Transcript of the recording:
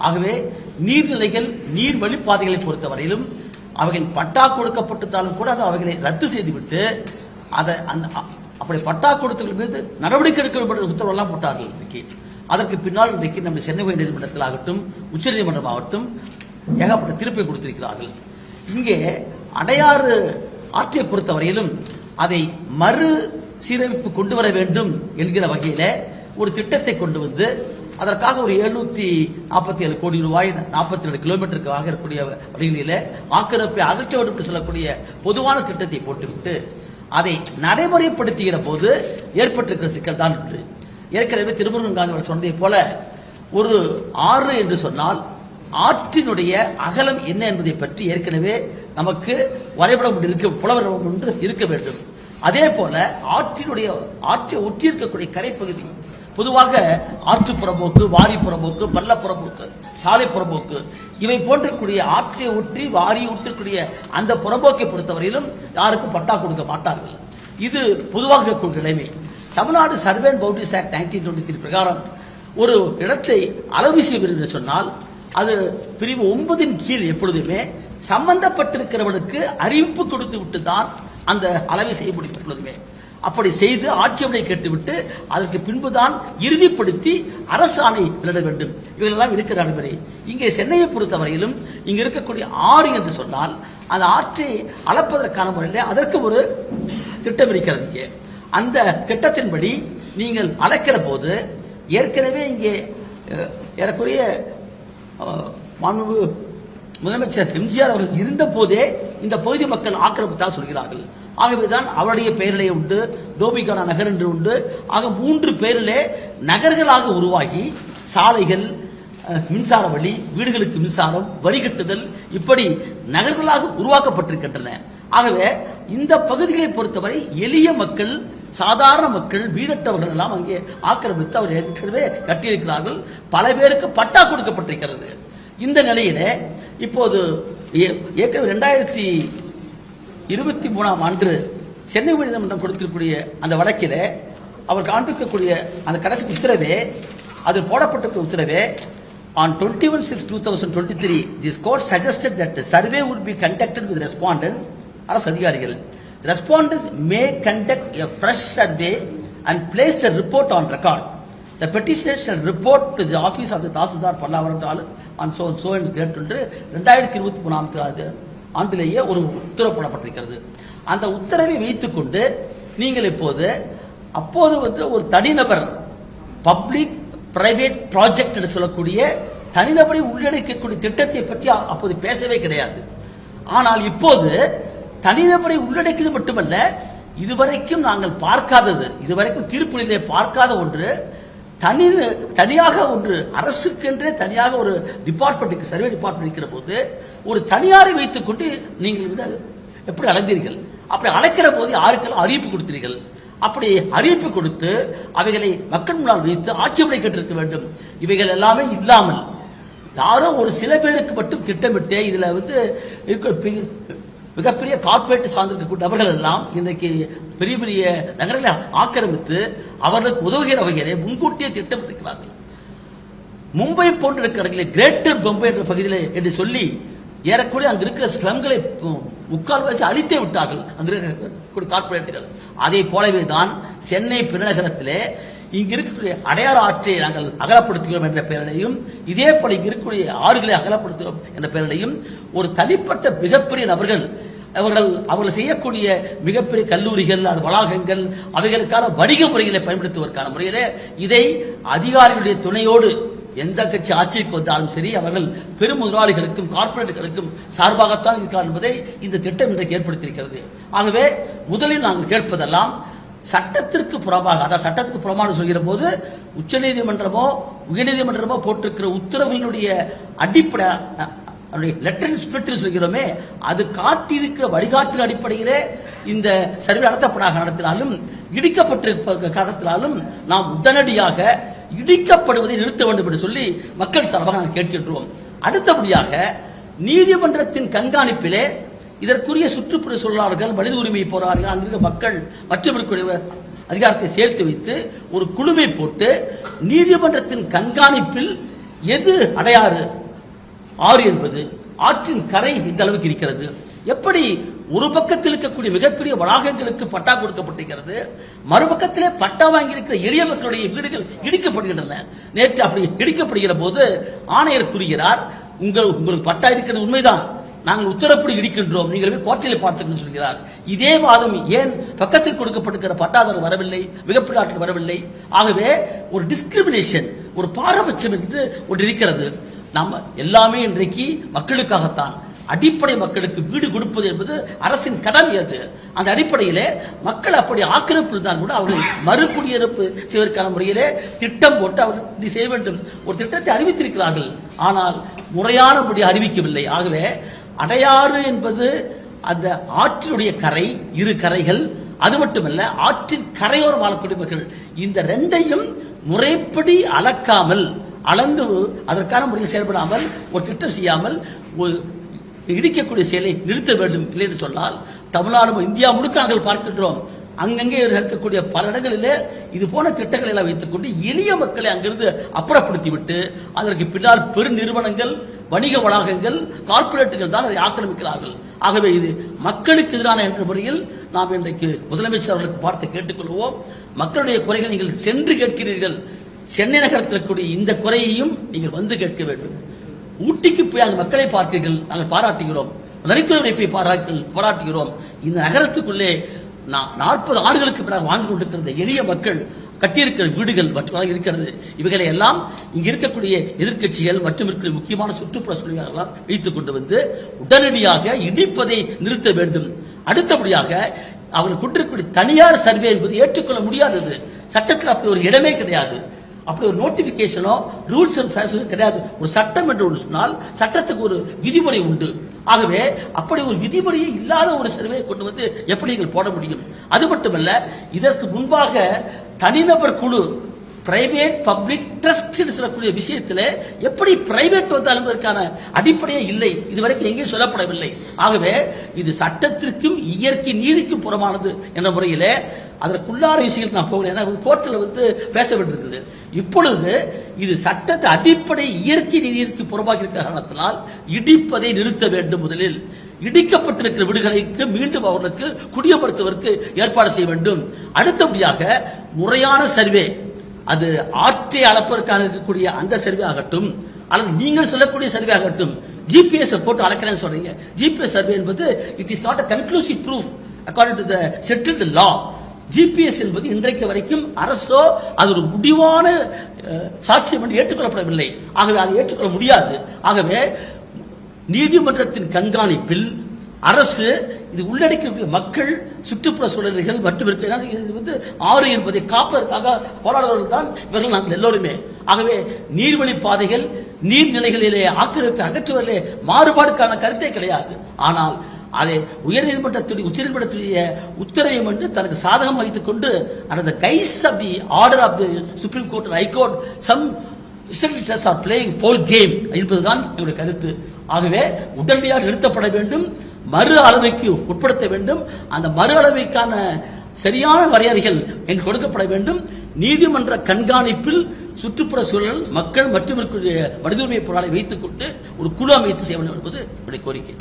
ஆகவே நீர்நிலைகள் நீர் வழிப்பாதைகளை பொறுத்தவரையிலும் அவைகள் பட்டா கொடுக்கப்பட்டிருந்தாலும் கூட அதை அவைகளை ரத்து செய்துவிட்டு அதை அப்படி பட்டா கொடுத்தவர்கள் மீது நடவடிக்கை எடுக்கப்பட்ட உத்தரவெல்லாம் போட்டார்கள். இன்றைக்கு அதற்கு பின்னால் இன்றைக்கு நம்ம சென்னை உயர்நீதிமன்றத்தில் ஆகட்டும் உச்சநீதிமன்றம் ஆகட்டும் ஏகப்பட்ட தீர்ப்பை கொடுத்திருக்கிறார்கள். இங்கே அடையாறு ஆற்றை பொறுத்தவரையிலும் அதை மறு சீரமைப்பு கொண்டு வர வேண்டும் என்கிற வகையில ஒரு திட்டத்தை கொண்டு வந்து அதற்காக ஒரு 747 கோடி ரூபாய் 42 கிலோமீட்டருக்கு ஆக இருக்கக்கூடிய வழிகளில ஆக்கிரமிப்பை அகற்ற வேண்டும் என்று சொல்லக்கூடிய பொதுவான திட்டத்தை போட்டுவிட்டு அதை நடைமுறைப்படுத்துகிற போது ஏற்பட்டிருக்கிற சிக்கல் தான் உண்டு. ஏற்கனவே திருமுருகன் காந்தி அவர் சொன்னதை போல ஒரு ஆறு என்று சொன்னால் ஆற்றினுடைய அகலம் என்ன என்பதை பற்றி ஏற்கனவே நமக்கு வரைபடம் புலவர் ஒன்று இருக்க வேண்டும். அதே போல ஆற்றை ஒற்றி இருக்கக்கூடிய கரைப்பகுதி பொதுவாக ஆற்று புறம்போக்கு, வாரி புறம்போக்கு, பள்ள புறம்போக்கு, சாலை புறம்போக்கு இவை போன்றக்கூடிய ஆற்றை ஒற்றி வாரி ஒற்றக்கூடிய அந்த புறம்போக்கை பொறுத்தவரையிலும் யாருக்கும் பட்டா கொடுக்க மாட்டார்கள். இது பொதுவாக இருக்கக்கூடிய நிலைமை. Tamil Nadu survey and boundaries act 1923 பிரகாரம் ஒரு இடத்தை அளவு செய்ய வேண்டும் சொன்னால் அது பிரிவு 9 கீழ் எப்பொழுதுமே சம்பந்தப்பட்டிருக்கிறவர்களுக்கு அறிவிப்பு கொடுத்து விட்டு தான் அந்த அளவை செய்ய முடியும். எப்பொழுதுமே அப்படி செய்து ஆட்சேபனை கேட்டுவிட்டு அதற்கு பின்புதான் இறுதிப்படுத்தி அரசாணை வெளியிட வேண்டும். இவைகளெல்லாம் இருக்கிற நடைமுறை. இங்கே சென்னையை பொறுத்தவரையிலும் இங்க இருக்கக்கூடிய ஆறு என்று சொன்னால் அந்த ஆற்றை அளப்பதற்கான முறையில் அதற்கு ஒரு திட்டம் இருக்கிறது. இங்கே அந்த திட்டத்தின்படி நீங்கள் அளக்கிற போது ஏற்கனவே இங்கே ஏறக்குறைய முதலமைச்சர் எம்ஜிஆர் அவர்கள் இருந்த போதே இந்த பகுதி மக்கள் ஆக்கிரமித்தாக சொல்கிறார்கள். ஆகவேதான் அவருடைய பெயரிலே உண்டு, டோபிகானா நகர் என்று உண்டு. ஆக 3 பேரிலே நகர்களாக உருவாகி சாலைகள், மின்சார வழி, வீடுகளுக்கு மின்சாரம், வரி கட்டுதல் இப்படி நகர்களாக உருவாக்கப்பட்டிருக்கின்றன. ஆகவே இந்த பகுதிகளை பொறுத்தவரை எளிய மக்கள், சாதாரண மக்கள், வீடற்றவர்கள் எல்லாம் அங்கே ஆக்கிரமித்து அவர் ஏற்கனவே கட்டியிருக்கிறார்கள். பல பேருக்கு பட்டா கொடுக்கப்பட்டிருக்கிறது. இந்த நிலையில இப்போது ஏற்கனவே 2023 ஆண்டு சென்னை உயர்நீதிமன்றம் கொடுத்திருக்கூடிய அந்த வழக்கில் அவர் காண்பிக்கக்கூடிய அந்த கடைசி உத்தரவே, அது போடப்பட்டிருக்கிற உத்தரவே, on 21/6/2023 this court suggested that the survey would be conducted with respondents, அரசு அதிகாரிகள். Respondents may conduct a fresh survey and place the report on record. The petitioner shall report to the office of the Tahsildar Pallavaram on so and so and great என்று 2023 ஆண்டிலேயே ஒரு உத்தரவு போடப்பட்டிருக்கிறது. அந்த உத்தரவை வைத்துக் கொண்டு நீங்கள் அப்போது ஒரு தனிநபர் பப்ளிக் பிரைவேட் ப்ராஜெக்ட் என்று சொல்லக்கூடிய தனிநபரை உள்ளடக்கக்கூடிய திட்டத்தை பற்றி அப்போது பேசவே கிடையாது. ஆனால் இப்போது தனிநபரை உள்ளடக்கியது மட்டுமல்ல, இதுவரைக்கும் நாங்கள் பார்க்காதது, இதுவரைக்கும் தீர்ப்புகளிலே பார்க்காத ஒன்று, தனியாக ஒன்று அரசுக்கென்றே தனியாக ஒரு டிபார்ட்மெண்ட், சர்வே டிபார்ட்மெண்ட் இருக்கிற போது ஒரு தனியாரை வைத்துக் கொண்டு நீங்கள் எப்படி அளந்தீர்கள்? அப்படி அழைக்கிற போது யாருக்கெல்லாம் அறிவிப்பு கொடுத்தீர்கள்? அப்படி அறிவிப்பு கொடுத்து அவைகளை மக்கள் முன்னால் வைத்து ஆட்சேபனை கேட்டிருக்க வேண்டும். இவைகள் எல்லாமே இல்லாமல் யாரோ ஒரு சில பேருக்கு மட்டும் திட்டமிட்டு இதுல மிகப்பெரிய கார்பரேட் சார்ந்திருக்கக்கூடிய நபர்கள் எல்லாம் இன்றைக்கு பெரிய பெரிய நகரங்களை ஆக்கிரமித்து அவர்களுக்கு உதவுகிற வகையிலே முன்கூட்டியே திட்டமிட்டிருக்கிறார்கள். மும்பை போன்ற இடங்களில் கிரேட்டர் மும்பை என்ற பகுதியில் என்று சொல்லி ஏறக்கூடிய அங்கு இருக்கிற ஸ்லம்களை முக்கால்வாசி அழித்தே விட்டார்கள் அங்கு இருக்கக்கூடிய கார்பரேட்டுகள். அதே போலவே தான் சென்னை பெருநகரத்திலே இங்கு இருக்கக்கூடிய அடையாறு ஆற்றை நாங்கள் அகலப்படுத்துகிறோம் என்ற பெயரிலையும், இதே போல இங்கு இருக்கக்கூடிய ஆறுகளை அகலப்படுத்துகிறோம் என்ற பெயரிலையும் ஒரு தனிப்பட்ட மிகப்பெரிய நபர்கள் அவர்கள் செய்யக்கூடிய மிகப்பெரிய கல்லூரிகள், அது வளாகங்கள், அவைகளுக்கான வணிக முறைகளை பயன்படுத்துவதற்கான முறையிலே இதை அதிகாரிகளுடைய துணையோடு எந்த கட்சி ஆட்சிக்கு வந்தாலும் சரி அவர்கள் பெரும் முதலாளிகளுக்கும் கார்பரேட்டுகளுக்கும் சார்பாகத்தான் இருக்கிறார் என்பதை இந்த திட்டம் இன்றைக்கு ஏற்படுத்தியிருக்கிறது. ஆகவே முதலில் நாங்கள் கேட்பதெல்லாம் சட்டத்திற்கு புறமாக, அதாவது சட்டத்துக்கு புறமாக சொல்கிற போது உச்சநீதிமன்றமோ உயர்நீதிமன்றமோ போட்டிருக்கிற உத்தரவுகளுடைய அடிப்படை லெட்டர் ஸ்பிரிட் சொல்கிறோமே, அது காட்டியிருக்கிற வழிகாட்டு அடிப்படையிலே இந்த சர்வே நடத்தினாலும் இடிக்கப்பட்டிருப்ப காரணத்தினாலும் நாம் உடனடியாக இடிக்கப்படுவதை நிறுத்த வேண்டும் என்று சொல்லி மக்கள் சார்பாக நாம் கேட்கின்றோம். அடுத்தபடியாக நீதிமன்றத்தின் கண்காணிப்பிலே இதற்குரிய சுற்றுப்புற சொல்லாளர்கள், மனித உரிமை போராளிகள், அங்கிருக்க மக்கள் மற்றும் அதிகாரத்தை சேர்த்து வைத்து ஒரு குழுவை போட்டு நீதிமன்றத்தின் கண்காணிப்பில் எது அடையாறு ஆறு என்பது ஆற்றின் கரை இந்த அளவுக்கு இருக்கிறது. எப்படி ஒரு பக்கத்தில் இருக்கக்கூடிய மிகப்பெரிய வளாகங்களுக்கு பட்டா கொடுக்கப்பட்டிருக்கிறது, மறுபக்கத்திலே பட்டா வாங்கி இருக்கிற எளிய மக்களுடைய வீடுகள் இடிக்கப்படுகின்றன. நேற்று அப்படி இடிக்கப்படுகிற போது ஆணையர் கூறுகிறார், உங்களுக்கு பட்டா இருக்கிறது உண்மைதான், நாங்கள் உத்தரப்படி இடிக்கின்றோம், நீங்கள் போய் கோட்டையில் பார்த்துக்கணும் சொல்கிறார். இதே வாதம் ஏன் பக்கத்தில் கொடுக்கப்பட்டிருக்கிற பட்டாதாரர் வரவில்லை, மிகப்பெரிய ஆற்றில் வரவில்லை? ஆகவே ஒரு டிஸ்கிரிமினேஷன், ஒரு பாரபட்சம் என்று ஒன்று இருக்கிறது. நம்ம எல்லாமே இன்றைக்கு மக்களுக்காகத்தான். அடிப்படை மக்களுக்கு வீடு கொடுப்பது என்பது அரசின் கடமை. அது அந்த அடிப்படையிலே மக்கள் அப்படி ஆக்கிரமிப்பு தான் கூட அவர்கள் மறுகுடியிருப்பு செய்வதற்கான முறையிலே திட்டம் போட்டு அவர்கள் செய்ய வேண்டும். ஒரு திட்டத்தை அறிவித்திருக்கிறார்கள், ஆனால் முறையானபடி அறிவிக்கவில்லை. ஆகவே அடையாறு என்பது அந்த ஆற்றினுடைய கரை, இரு கரைகள். அது மட்டுமல்ல, ஆற்றின் கரையோரம் வாழக்கூடிய மக்கள், இந்த ரெண்டையும் முறைப்படி அளக்காமல், அளந்து அதற்கான முறையில் செயல்படாமல், ஒரு திட்டம் செய்யாமல் இடிக்கக்கூடிய செயலை நிறுத்த வேண்டும். இல்லை என்று சொன்னால் தமிழ்நாடு, இந்தியா முழுக்க நாங்கள் பார்க்கின்றோம், அங்கங்கே இருக்கக்கூடிய பல இடங்களிலே இது போன திட்டங்களை எல்லாம் வைத்துக் கொண்டு எளிய மக்களை அங்கிருந்து அப்புறப்படுத்திவிட்டு அதற்கு பின்னால் பெரு நிறுவனங்கள், வணிக வளாகங்கள், கார்பரேட்டுகள் தான் அதை ஆக்கிரமிக்கிறார்கள். ஆகவே இது மக்களுக்கு எதிரான என்ற முறையில் நாம் இன்றைக்கு முதலமைச்சர் அவர்களுக்கு பார்த்து கேட்டுக்கொள்வோம். மக்களுடைய குறைகள் நீங்கள் சென்று கேட்கிறீர்கள், சென்னை நகரத்தில் இருக்கக்கூடிய இந்த குறையையும் நீங்கள் வந்து கேட்க வேண்டும். ஊட்டிக்கு போய் அங்கு மக்களை பார்க்கிறீர்கள், நாங்கள் பாராட்டுகிறோம். நரிக்குறவரை போய் பாராட்டுகிறோம். இந்த நகரத்துக்குள்ளே 40 ஆண்டுகளுக்கு பிறகு வாழ்ந்து கொண்டிருக்கிற எளிய மக்கள் கட்டியிருக்கிற வீடுகள் மற்றும் இருக்கிறது. இவைகளை எல்லாம் இங்க இருக்கக்கூடிய எதிர்க்கட்சிகள் மற்றும் இருக்கக்கூடிய முக்கியமான சுற்றுப்புற சூழல்கள் வைத்துக் கொண்டு வந்து உடனடியாக இடிப்பதை நிறுத்த வேண்டும். அடுத்தபடியாக அவர்கள் கொண்டிருக்கக்கூடிய தனியார் சர்வே என்பது ஏற்றுக்கொள்ள முடியாதது. சட்டத்தில் அப்படி ஒரு இடமே கிடையாது. அப்படி ஒரு நோட்டிபிகேஷனோ ரூல்ஸ் அண்ட் ரெகுலேஷன்ஸ் கிடையாது. ஒரு சட்டம் என்று ஒன்று சொன்னால் சட்டத்துக்கு ஒரு விதிமுறை உண்டு. ஆகவே அப்படி ஒரு விதிமுறையே இல்லாத ஒரு சர்வேயை கொண்டு வந்து எப்படி நீங்கள் போட முடியும்? அது மட்டுமல்ல, இதற்கு முன்பாக தனிநபர் குழு, பிரைவேட் பப்ளிக் ட்ரஸ்ட் சொல்லக்கூடிய விஷயத்தில் எப்படி பிரைவேட் வந்தாலும் அதற்கான அடிப்படையே இல்லை, இதுவரைக்கும் எங்கேயும் சொல்லப்படவில்லை. ஆகவே இது சட்டத்திற்கும் இயற்கை நீதிக்கும் புறமானது என்ற முறையிலே அதற்குள்ளார விஷயங்கள் நான் போகிறேன். ஏன்னா கோர்ட்டில் வந்து பேச வேண்டியிருக்குது. இப்பொழுது இது சட்டத்தை அடிப்படை இயற்கை நீதிக்கு புறம்பாக இருக்கிற காரணத்தினால் இடிப்பதை நிறுத்த வேண்டும். முதலில் இடிக்கப்பட்டிருக்கிற வீடுகளுக்கு மீண்டும் அவர்களுக்கு குடியமர்த்துவதற்கு ஏற்பாடு செய்ய வேண்டும். அடுத்தபடியாக முறையான சர்வே, அது ஆற்றை அளப்பதற்காக இருக்கக்கூடிய அந்த சர்வே ஆகட்டும், அல்லது நீங்கள் சொல்லக்கூடிய சர்வே ஆகட்டும், ஜிபிஎஸ் போட்டு அளக்கிறேன்னு சொல்றீங்க. ஜிபிஎஸ் சர்வே என்பது it is not a conclusive proof according to the settled law. GPS என்பது இன்றைக்கு வரைக்கும் அரசோ அது ஒரு முடிவான சாட்சியம் என்று ஏற்றுக்கொள்ளப்படவில்லை. ஆகவே அதை ஏற்றுக்கொள்ள முடியாது. ஆகவே நீதிமன்றத்தின் கண்காணிப்பில் அரசு இது உள்ளடக்கிய மக்கள், சுற்றுப்புற சூழல்கள் மற்றும் இது வந்து ஆறு என்பதை காப்பதற்காக போராடுவர்கள் தான் இவர்கள் நாங்கள் எல்லோருமே. ஆகவே நீர்வழி பாதைகள், நீர்நிலைகளிலே ஆக்கிரமிப்பை அகற்றுவதிலே மாறுபாடுக்கான கருத்தே கிடையாது. ஆனால் அதை உச்சநீதிமன்றத்துடைய உத்தரவை என்று தனக்கு சாதகம் வைத்துக் கொண்டு அந்த guise of the order of the supreme court and high court some states are playing foul game என்பதுதான் என்னுடைய கருத்து. ஆகவே உடனடியாக நிறுத்தப்பட வேண்டும், மறு அளவைக்கு உட்படுத்த வேண்டும். அந்த மறு அளவைக்கான சரியான வரையறைகள் என்று கொடுக்கப்பட வேண்டும். நீதிமன்ற கண்காணிப்பில் சுற்றுப்புற சூழல், மக்கள் மற்றும் மனித உரிமை போராளி வைத்துக் கொண்டு ஒரு குழு அமைத்து செய்ய வேண்டும் என்பது என்னுடைய கோரிக்கை.